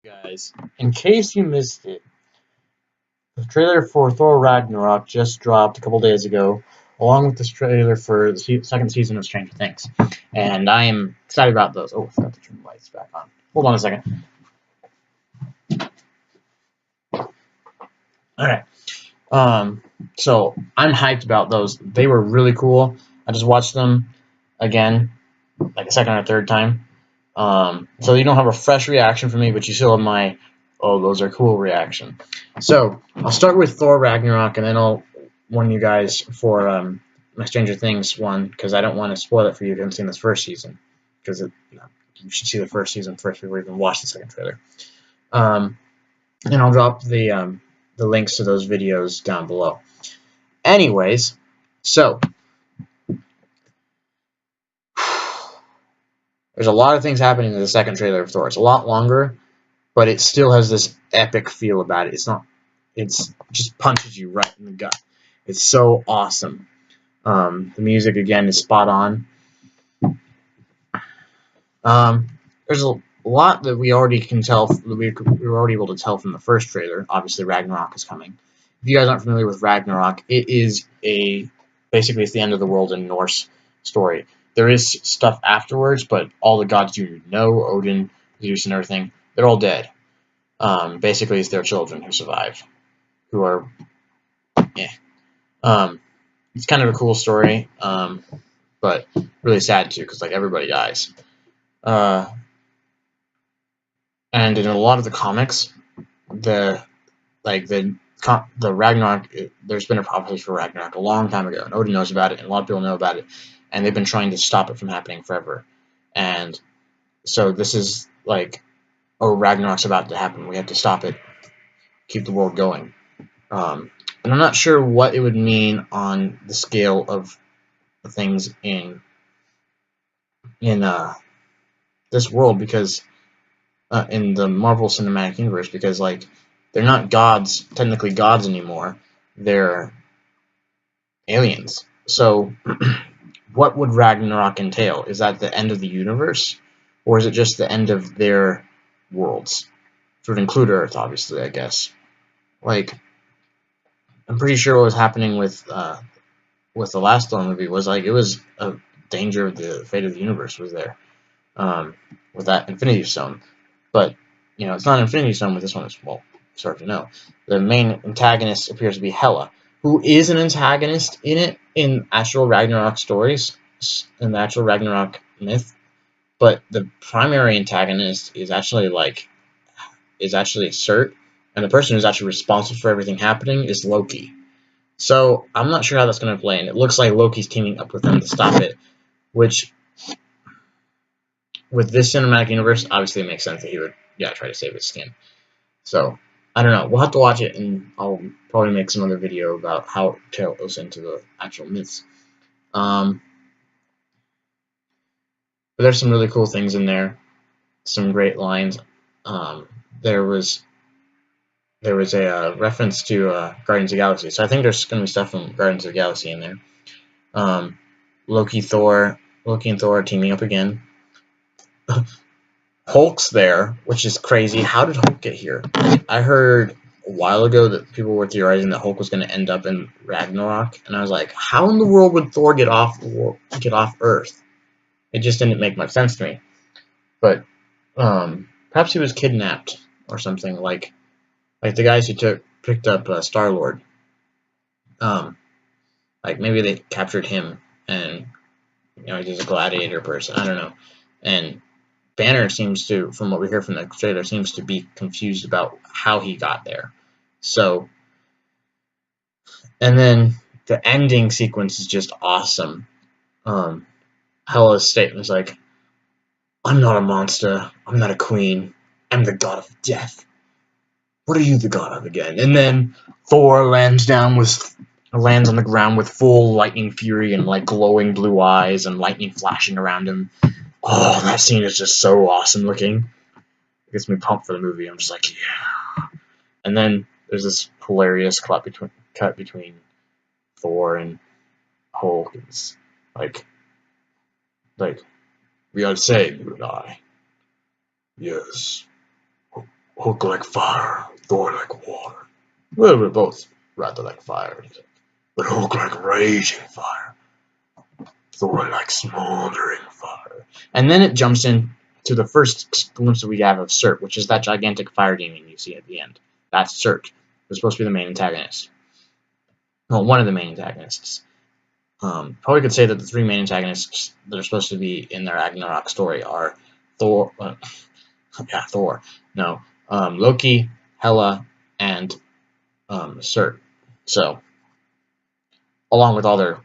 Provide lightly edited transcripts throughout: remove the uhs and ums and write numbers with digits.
Guys, in case you missed it, the trailer for Thor Ragnarok just dropped a couple days ago, along with this trailer for the second season of Stranger Things. And I am excited about those. Oh, I forgot to turn the lights back on. Hold on a second. Alright. So I'm hyped about those. They were really cool. I just watched them again, like a second or third time. So you don't have a fresh reaction from me, but you still have my, oh, those are cool reaction. So I'll start with Thor Ragnarok, and then I'll warn you guys for my Stranger Things one, because I don't want to spoil it for you if you haven't seen this first season, because you should see the first season first before you even watch the second trailer. And I'll drop the links to those videos down below. Anyways, so there's a lot of things happening in the second trailer of Thor. It's a lot longer, but it still has this epic feel about it. It just punches you right in the gut. It's so awesome. The music again is spot on. There's a lot that we already can tell. We were already able to tell from the first trailer. Obviously, Ragnarok is coming. If you guys aren't familiar with Ragnarok, it is basically it's the end of the world in Norse story. There is stuff afterwards, but all the gods you know, Odin, Zeus, and everything, they're all dead. Basically, it's their children who survive, who are, it's kind of a cool story, but really sad too, because like everybody dies. And in a lot of the comics, the Ragnarok, there's been a prophecy for Ragnarok a long time ago, and Odin knows about it, and a lot of people know about it, and they've been trying to stop it from happening forever. And so this is like, oh, Ragnarok's about to happen. We have to stop it, keep the world going. And I'm not sure what it would mean on the scale of things in this world, because in the Marvel Cinematic Universe, because like they're not technically gods anymore. They're aliens. So what would Ragnarok entail? Is that the end of the universe, or is it just the end of their worlds? It would include Earth, obviously, I guess. Like, I'm pretty sure what was happening with the last Thor movie was like it was a danger of the fate of the universe was there with that Infinity Stone, but it's not Infinity Stone with this one as well. It's hard to know. The main antagonist appears to be Hela, who is an antagonist in actual Ragnarok stories, in the actual Ragnarok myth, but the primary antagonist is actually Surt, and the person who's actually responsible for everything happening is Loki. So I'm not sure how that's going to play, and it looks like Loki's teaming up with them to stop it, which, with this cinematic universe, obviously it makes sense that he would, try to save his skin. So, I don't know. We'll have to watch it, and I'll probably make some other video about how it goes into the actual myths. But there's some really cool things in there. Some great lines. There was a reference to Guardians of the Galaxy, so I think there's going to be stuff from Guardians of the Galaxy in there. Loki and Thor are teaming up again. Hulk's there, which is crazy. How did Hulk get here? I heard a while ago that people were theorizing that Hulk was going to end up in Ragnarok, and I was like, how in the world would Thor get off Earth? It just didn't make much sense to me. But perhaps he was kidnapped or something, like the guys who picked up Star-Lord. Like maybe they captured him, and he's a gladiator person. I don't know. And Banner seems to, from what we hear from the trailer, seems to be confused about how he got there. So, and then the ending sequence is just awesome. Hela's statement is like, I'm not a monster, I'm not a queen, I'm the god of death. What are you the god of again? And then Thor lands on the ground with full lightning fury and like glowing blue eyes and lightning flashing around him. Oh, that scene is just so awesome looking. It gets me pumped for the movie. I'm just like, yeah. And then there's this hilarious cut between Thor and Hulk. It's like we are the same, you and I. Yes. Hulk like fire, Thor like water. Well, we're both rather like fire, but Hulk like raging fire, Thor like smoldering fire. And then it jumps in to the first glimpse that we have of Surt, which is that gigantic fire demon you see at the end. That's Surt. It's supposed to be the main antagonist. Well, one of the main antagonists. Probably could say that the three main antagonists that are supposed to be in their Ragnarok story are Thor. Thor. No, Loki, Hela, and Surt. So, along with all their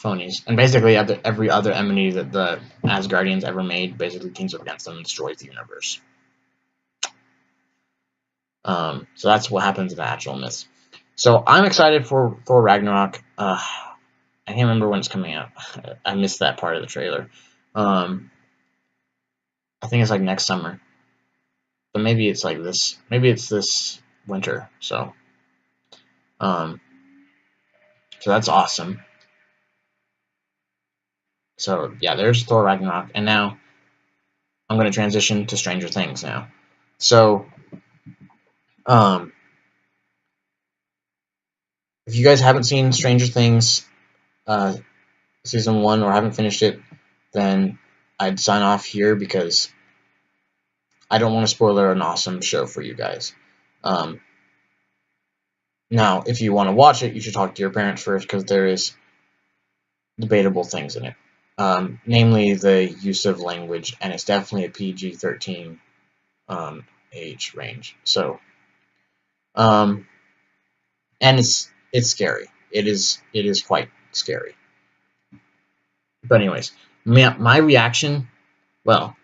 phonies, and basically every other enemy that the Asgardians ever made, basically teams up against them and destroys the universe. So that's what happens in the actual myths. So I'm excited for Thor Ragnarok. I can't remember when it's coming out. I missed that part of the trailer. I think it's like next summer, but maybe it's like this. Maybe it's this winter. So that's awesome. So yeah, there's Thor Ragnarok, and now I'm going to transition to Stranger Things now. So if you guys haven't seen Stranger Things season 1 or haven't finished it, then I'd sign off here because I don't want to spoil an awesome show for you guys. Now, if you want to watch it, you should talk to your parents first because there is debatable things in it. Namely the use of language, and it's definitely a PG-13 age range. So, and it's scary. It is quite scary. But anyways, my reaction. Well,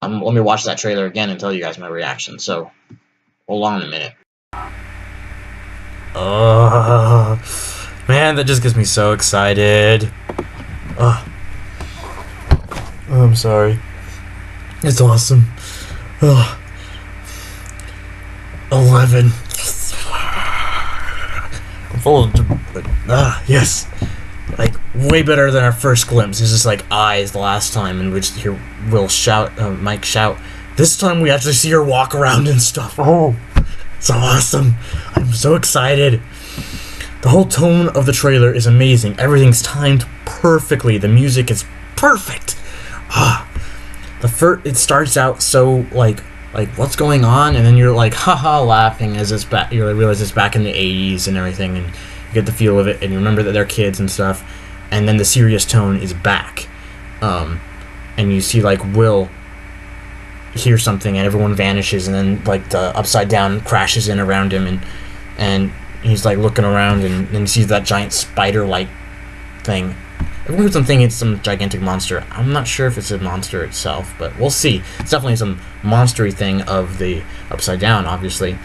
let me watch that trailer again and tell you guys my reaction. So, hold on a minute. Man, that just gets me so excited. I'm sorry. It's awesome. 11. I'm full of... yes. Like, way better than our first glimpse. It's just like eyes the last time, in which hear Will shout, Mike shout. This time we actually see her walk around and stuff. Oh, it's awesome. I'm so excited. The whole tone of the trailer is amazing. Everything's timed perfectly. The music is perfect. It starts out so like what's going on, and then you're like haha laughing as it's back. You realize it's back in the 80s and everything, and you get the feel of it, and you remember that they're kids and stuff. And then the serious tone is back, and you see like Will hear something, and everyone vanishes, and then like the upside down crashes in around him, and he's like looking around, and then he sees that giant spider-like thing. Everyone keeps on thinking it's some gigantic monster. I'm not sure if it's a monster itself, but we'll see. It's definitely some monstery thing of the upside down, obviously.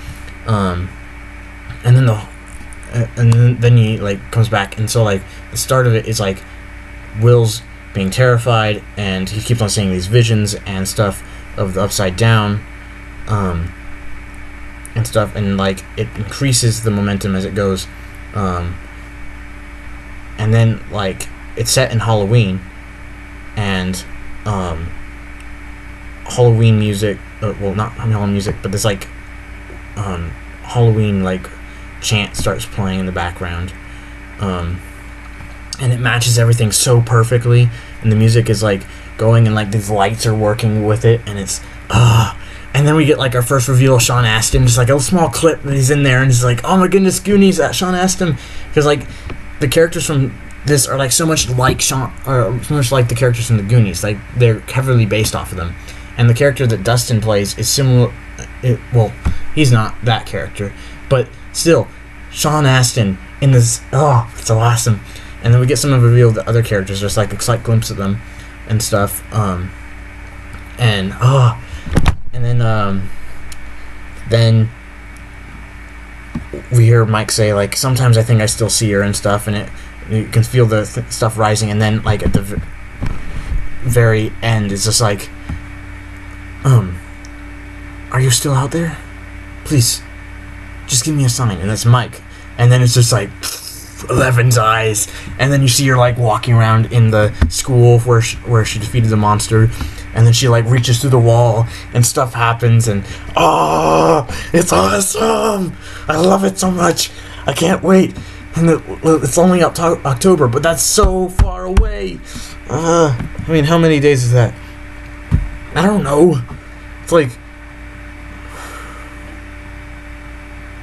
And then he like comes back, and so like the start of it is like Will's being terrified, and he keeps on seeing these visions and stuff of the upside down, and stuff, and like it increases the momentum as it goes, and then like it's set in Halloween, and Halloween music, well, not Halloween music, but there's like Halloween like chant starts playing in the background, and it matches everything so perfectly, and the music is like going, and like these lights are working with it, and it's and then we get like our first reveal of Sean Astin, just like a small clip that he's in there, and it's like, oh my goodness, Goonies, Sean Astin, because like the characters from this are like so much like so much like the characters from the Goonies, like they're heavily based off of them, and the character that Dustin plays is similar. Well, he's not that character, but still, Sean Astin in this. Oh, it's so awesome. And then we get some of the reveal of the other characters, just like a slight glimpse of them and stuff. And then we hear Mike say like, sometimes I think I still see her and stuff, and you can feel the stuff rising, and then like at the very end it's just like, are you still out there? Please, just give me a sign. And that's Mike. And then it's just like 11's eyes, and then you see her like walking around in the school where she defeated the monster, and then she like reaches through the wall and stuff happens, and it's awesome. I love it so much. I can't wait. And it's only up to October, but that's so far away. I mean, how many days is that? I don't know. It's like,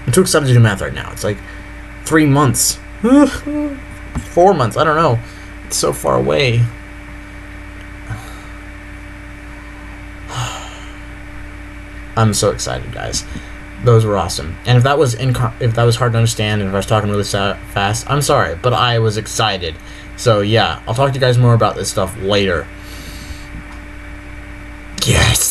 I'm too excited to do math right now. It's like 3 months. 4 months, I don't know. It's so far away. I'm so excited, guys. Those were awesome. And if that was hard to understand, and if I was talking really fast, I'm sorry, but I was excited. So yeah, I'll talk to you guys more about this stuff later. Yes.